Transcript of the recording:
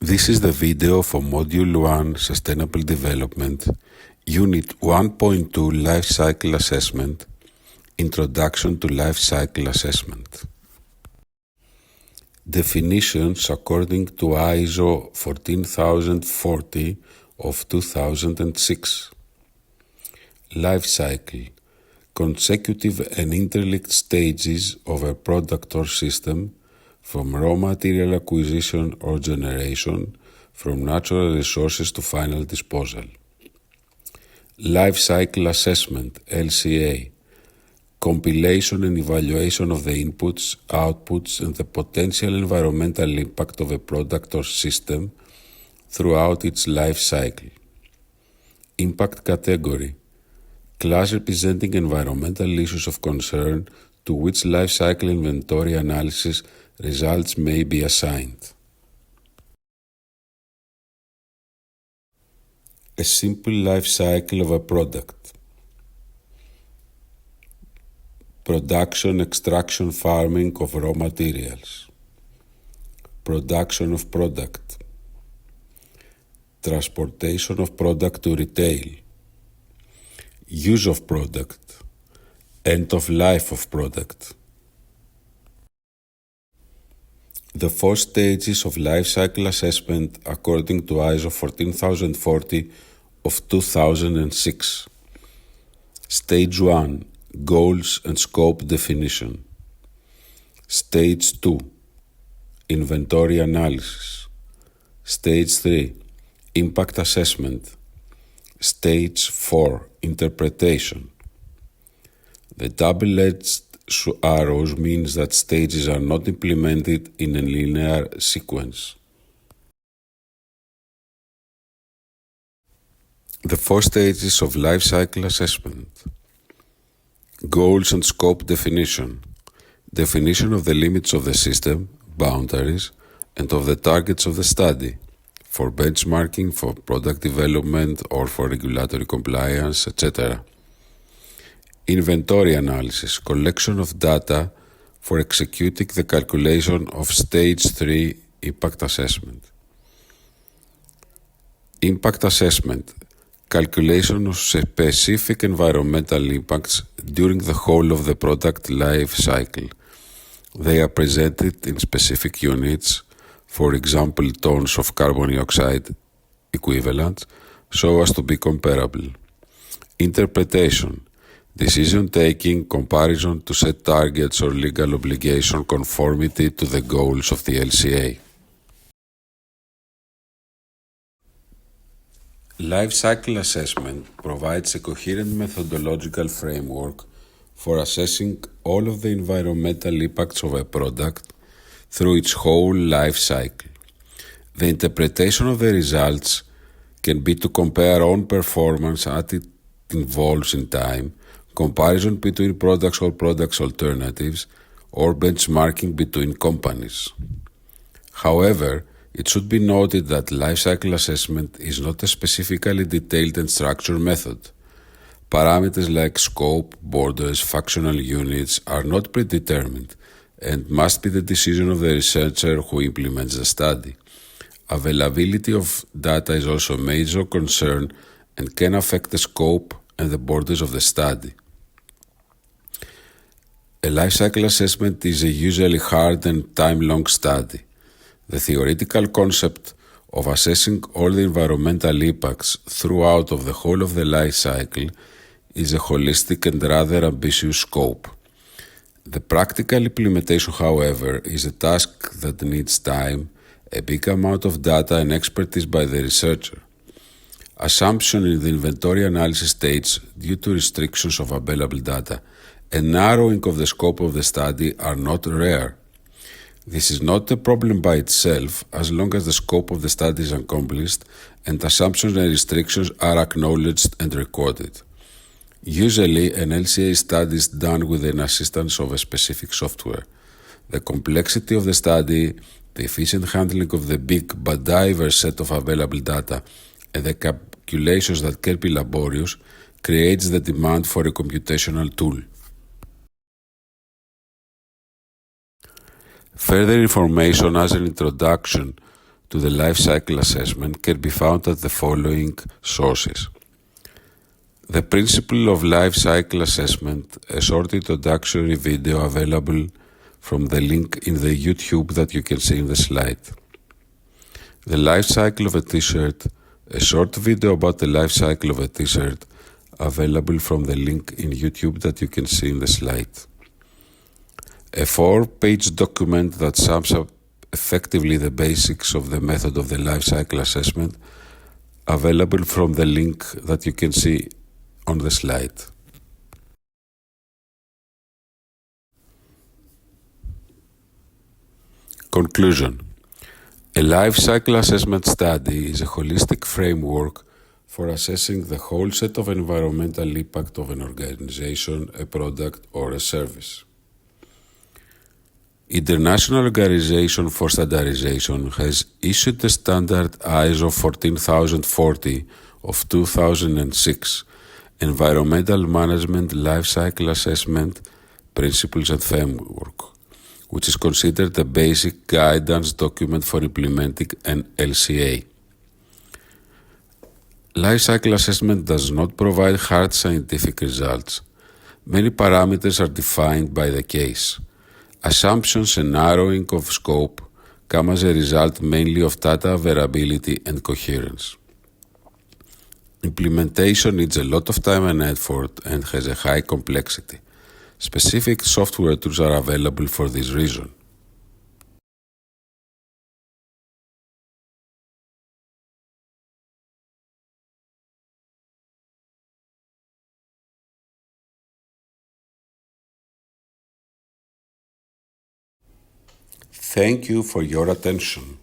This is the video for Module 1 Sustainable Development, Unit 1.2 Life Cycle Assessment, Introduction to Life Cycle Assessment. Definitions according to ISO 14040 of 2006. Life cycle, consecutive and interlinked stages of a product or system from raw material acquisition or generation, from natural resources to final disposal. Life Cycle Assessment, LCA, compilation and evaluation of the inputs, outputs, and the potential environmental impact of a product or system throughout its life cycle. Impact category, class representing environmental issues of concern to which life cycle inventory analysis results may be assigned. A simple life cycle of a product. Production, extraction, farming of raw materials. Production of product. Transportation of product to retail. Use of product. End of life of product. The 4 stages of life cycle assessment according to ISO 14040 of 2006. Stage 1. Goals and scope definition. Stage 2. Inventory analysis. Stage 3. Impact assessment. Stage 4. Interpretation. The double-edged arrows means that stages are not implemented in a linear sequence. The 4 stages of life cycle assessment. Goals and scope definition. Definition of the limits of the system, boundaries, and of the targets of the study, for benchmarking, for product development, or for regulatory compliance, etc. Inventory analysis, collection of data for executing the calculation of Stage 3 impact assessment. Impact assessment, calculation of specific environmental impacts during the whole of the product life cycle. They are presented in specific units, for example tons of carbon dioxide equivalent, so as to be comparable. Interpretation, decision-taking, comparison to set targets or legal obligation, conformity to the goals of the LCA. Life cycle assessment provides a coherent methodological framework for assessing all of the environmental impacts of a product through its whole life cycle. The interpretation of the results can be to compare own performance as it evolves in time, comparison between products or products alternatives, or benchmarking between companies. However, it should be noted that life cycle assessment is not a specifically detailed and structured method. Parameters like scope, borders, functional units are not predetermined and must be the decision of the researcher who implements the study. Availability of data is also a major concern and can affect the scope and the borders of the study. A life cycle assessment is a usually hard and time-long study. The theoretical concept of assessing all the environmental impacts throughout of the whole of the life cycle is a holistic and rather ambitious scope. The practical implementation, however, is a task that needs time, a big amount of data and expertise by the researcher. Assumption in the inventory analysis stage due to restrictions of available data and narrowing of the scope of the study are not rare. This is not a problem by itself as long as the scope of the study is accomplished and assumptions and restrictions are acknowledged and recorded. Usually, an LCA study is done with the assistance of a specific software. The complexity of the study, the efficient handling of the big but diverse set of available data, and the calculations that can be laborious creates the demand for a computational tool. Further information as an introduction to the life cycle assessment can be found at the following sources. The Principle of Life Cycle Assessment, a short introductory video available from the link in the YouTube that you can see in the slide. The Life Cycle of a T-shirt, a short video about the life cycle of a T-shirt available from the link in YouTube that you can see in the slide. A 4-page document that sums up effectively the basics of the method of the life cycle assessment available from the link that you can see on the slide. Conclusion. A life cycle assessment study is a holistic framework for assessing the whole set of environmental impact of an organization, a product, or a service. International Organization for Standardization has issued the standard ISO 14040 of 2006 Environmental Management Life Cycle Assessment Principles and Framework, which is considered a basic guidance document for implementing an LCA. Life cycle assessment does not provide hard scientific results. Many parameters are defined by the case. Assumptions and narrowing of scope come as a result mainly of data availability and coherence. Implementation needs a lot of time and effort and has a high complexity. Specific software tools are available for this reason. Thank you for your attention.